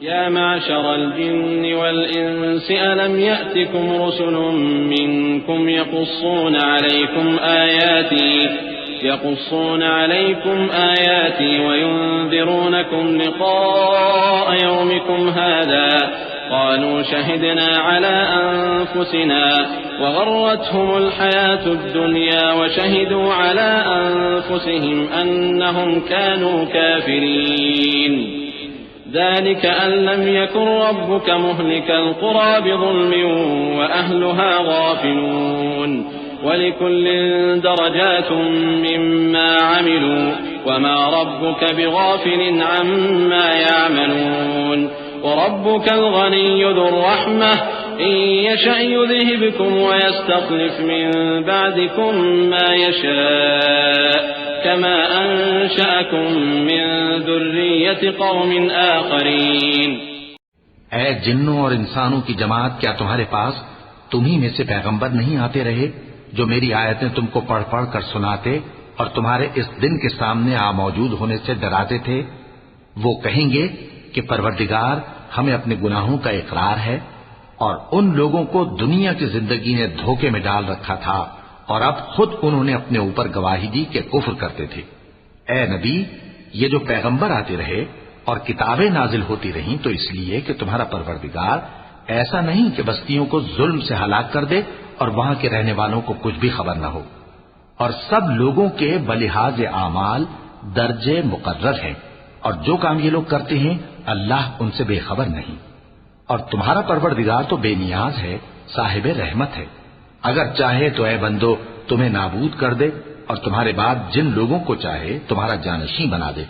يا معشر الجن والإنس ألم يأتكم رسل منكم يقصون عليكم آياتي وينذرونكم لقاء يومكم هذا قالوا شهدنا على أنفسنا وغرتهم الحياة الدنيا وشهدوا على أنفسهم أنهم كانوا كافرين ذلك أن لم يكن ربك مهلك القرى بظلم وأهلها غافلون ولكل درجات مما عملوا وما ربك بغافل عما يعملون وربك الغني ذو الرحمة إن يشأ يذهبكم ويستخلف من بعدكم ما يشاء كما أنشأكم من ذرية قوم آخرين. اے جنوں اور انسانوں کی جماعت، کیا تمہارے پاس تمہیں میں سے پیغمبر نہیں آتے رہے جو میری آیتیں تم کو پڑھ پڑھ کر سناتے اور تمہارے اس دن کے سامنے موجود ہونے سے ڈراتے تھے؟ وہ کہیں گے کہ پروردگار ہمیں اپنے گناہوں کا اقرار ہے، اور ان لوگوں کو دنیا کی زندگی نے دھوکے میں ڈال رکھا تھا اور اب خود انہوں نے اپنے اوپر گواہی دی کہ کفر کرتے تھے۔ اے نبی، یہ جو پیغمبر آتے رہے اور کتابیں نازل ہوتی رہیں تو اس لیے کہ تمہارا پروردگار ایسا نہیں کہ بستیوں کو ظلم سے ہلاک کر دے اور وہاں کے رہنے والوں کو کچھ بھی خبر نہ ہو، اور سب لوگوں کے بلحاظ اعمال درجے مقرر ہیں، اور جو کام یہ لوگ کرتے ہیں اللہ ان سے بے خبر نہیں۔ اور تمہارا پروردگار تو بے نیاز ہے، صاحب رحمت ہے، اگر چاہے تو اے بندو تمہیں نابود کر دے اور تمہارے بعد جن لوگوں کو چاہے تمہارا جانشین بنا دے،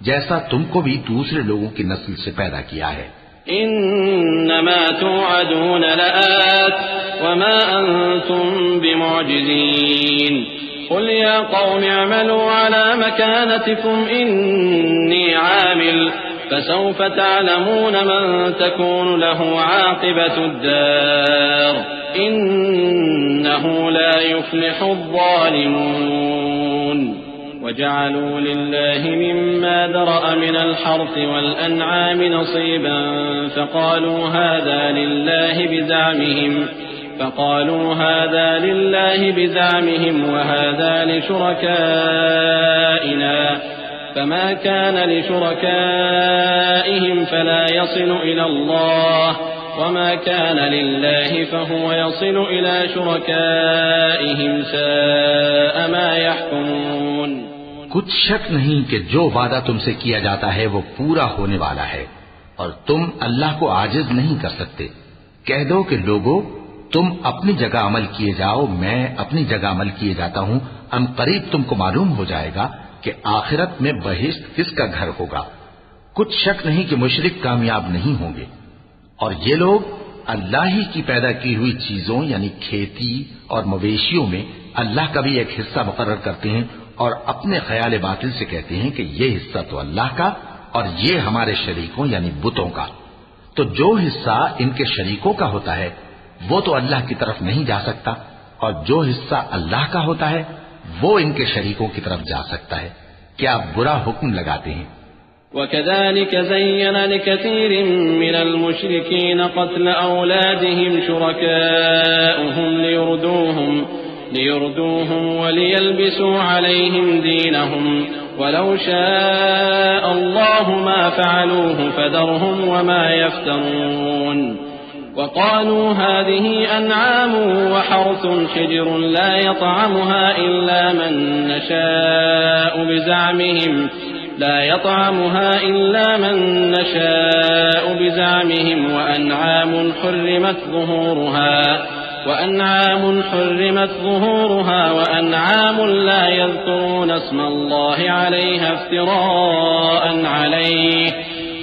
جیسا تم کو بھی دوسرے لوگوں کی نسل سے پیدا کیا ہے۔ انما توعدون لآت وما انتم بمعجزين قل يا قوم اعملوا على مكانتكم اني عامل فسوف تعلمون من تكون له عاقبة الدار إنه لا يفلح الظالمون. وجعلوا لله مما ذرأ من الحرث والأنعام نصيبا فقالوا هذا لله بزعمهم وهذا لشركائنا فما كان لشركائهم فلا يصل إلى الله وما كان لله فهو يصل إلى شركائهم ساء ما يحكمون. کچھ شک نہیں کہ جو وعدہ تم سے کیا جاتا ہے وہ پورا ہونے والا ہے اور تم اللہ کو عاجز نہیں کر سکتے۔ کہہ دو کہ لوگو تم اپنی جگہ عمل کیے جاؤ، میں اپنی جگہ عمل کیے جاتا ہوں، ان قریب تم کو معلوم ہو جائے گا کہ آخرت میں بہشت کس کا گھر ہوگا۔ کچھ شک نہیں کہ مشرک کامیاب نہیں ہوں گے، اور یہ لوگ اللہ ہی کی پیدا کی ہوئی چیزوں یعنی کھیتی اور مویشیوں میں اللہ کا بھی ایک حصہ مقرر کرتے ہیں اور اپنے خیال باطل سے کہتے ہیں کہ یہ حصہ تو اللہ کا اور یہ ہمارے شریکوں یعنی بتوں کا۔ تو جو حصہ ان کے شریکوں کا ہوتا ہے وہ تو اللہ کی طرف نہیں جا سکتا، اور جو حصہ اللہ کا ہوتا ہے وہ ان کے شریکوں کی طرف جا سکتا ہے۔ کیا برا حکم لگاتے ہیں؟ وَكَذَلِكَ زَيَّنَ لِكَثِيرٍ مِّنَ الْمُشْرِكِينَ قَتْلَ أَوْلَادِهِمْ شُرَكَاؤُهُمْ لِيُرْدُوهُمْ وَلِيَلْبِسُوا عَلَيْهِمْ دِينَهُمْ وَلَوْ شَاءَ اللَّهُ مَا فَعَلُوهُ فَذَرْهُمْ وَمَا يَفْتَرُونَ. وقالوا هذه أنعام وحرث حجر لا يطعمها إلا من نشاء بزعمهم وأنعام حرمت ظهورها وأنعام لا يذكرون اسم الله عليها افتراء عليه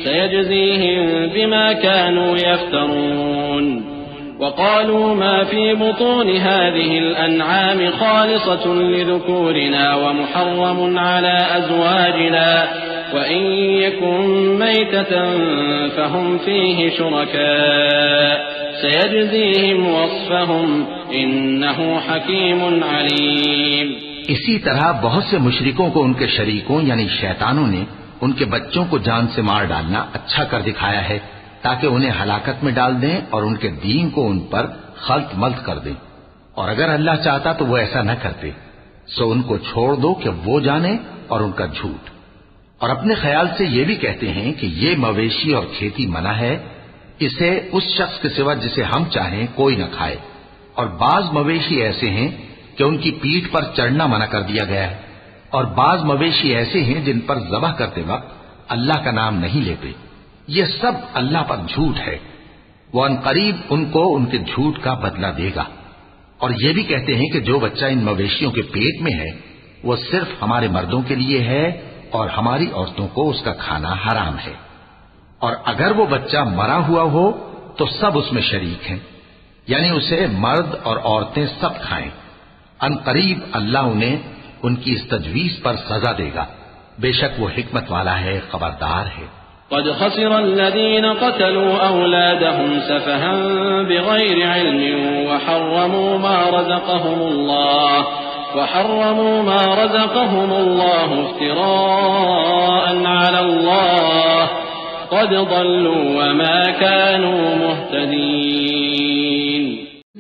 سيجزيهم بما كانوا يفترون. وقالوا ما في بطون هذه الأنعام خالصة لذكورنا ومحرم على أزواجنا وإن يكن ميتة فهم فيه شركاء سيجزيهم وصفهم إنه حكيم عليم. اسی طرح بہت سے مشرکوں کو ان کے شریکوں یعنی شیطانوں نے ان کے بچوں کو جان سے مار ڈالنا اچھا کر دکھایا ہے تاکہ انہیں ہلاکت میں ڈال دیں اور ان کے دین کو ان پر خلط ملط کر دیں، اور اگر اللہ چاہتا تو وہ ایسا نہ کرتے، سو ان کو چھوڑ دو کہ وہ جانے اور ان کا جھوٹ۔ اور اپنے خیال سے یہ بھی کہتے ہیں کہ یہ مویشی اور کھیتی منع ہے، اسے اس شخص کے سوا جسے ہم چاہیں کوئی نہ کھائے، اور بعض مویشی ایسے ہیں کہ ان کی پیٹھ پر چڑھنا منع کر دیا گیا ہے، اور بعض مویشی ایسے ہیں جن پر ذبح کرتے وقت اللہ کا نام نہیں لیتے، یہ سب اللہ پر جھوٹ ہے، وہ عنقریب ان کو ان کے جھوٹ کا بدلہ دے گا۔ اور یہ بھی کہتے ہیں کہ جو بچہ ان مویشیوں کے پیٹ میں ہے وہ صرف ہمارے مردوں کے لیے ہے اور ہماری عورتوں کو اس کا کھانا حرام ہے، اور اگر وہ بچہ مرا ہوا ہو تو سب اس میں شریک ہیں، یعنی اسے مرد اور عورتیں سب کھائیں۔ عنقریب اللہ انہیں ان کی اس تجویز پر سزا دے گا، بے شک وہ حکمت والا ہے، خبردار ہے۔ قد خسر الذين قتلوا أولادهم سفها بغير علم وحرموا ما رزقهم الله افتراء على الله قد ضلوا وما كانوا مهتدين۔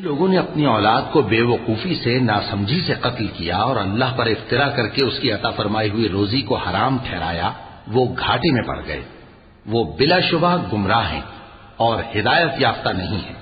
لوگوں نے اپنی اولاد کو بے وقوفی سے، ناسمجھی سے قتل کیا اور اللہ پر افترا کر کے اس کی عطا فرمائی ہوئی روزی کو حرام ٹھہرایا، وہ گھاٹے میں پڑ گئے، وہ بلا شبہ گمراہ ہیں اور ہدایت یافتہ نہیں ہیں۔